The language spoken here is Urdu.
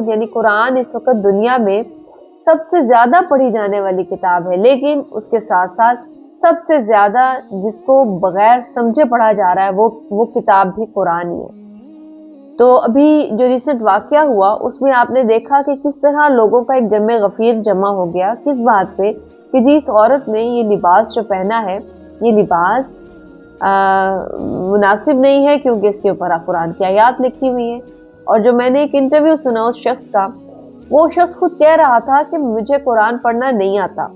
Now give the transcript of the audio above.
یعنی قرآن اس وقت دنیا میں سب سے زیادہ پڑھی جانے والی کتاب ہے، لیکن اس کے ساتھ ساتھ سب سے زیادہ جس کو بغیر سمجھے پڑھا جا رہا ہے وہ کتاب بھی قرآن ہی ہے۔ تو ابھی جو ریسنٹ واقعہ ہوا اس میں آپ نے دیکھا کہ کس طرح لوگوں کا ایک جمع غفیر جمع ہو گیا، کس بات پہ کہ جی اس عورت نے یہ لباس جو پہنا ہے، یہ لباس مناسب نہیں ہے کیونکہ اس کے اوپر قرآن کی آیات لکھی ہوئی ہیں۔ اور جو میں نے ایک انٹرویو سنا اس شخص کا، وہ شخص خود کہہ رہا تھا کہ مجھے قرآن پڑھنا نہیں آتا،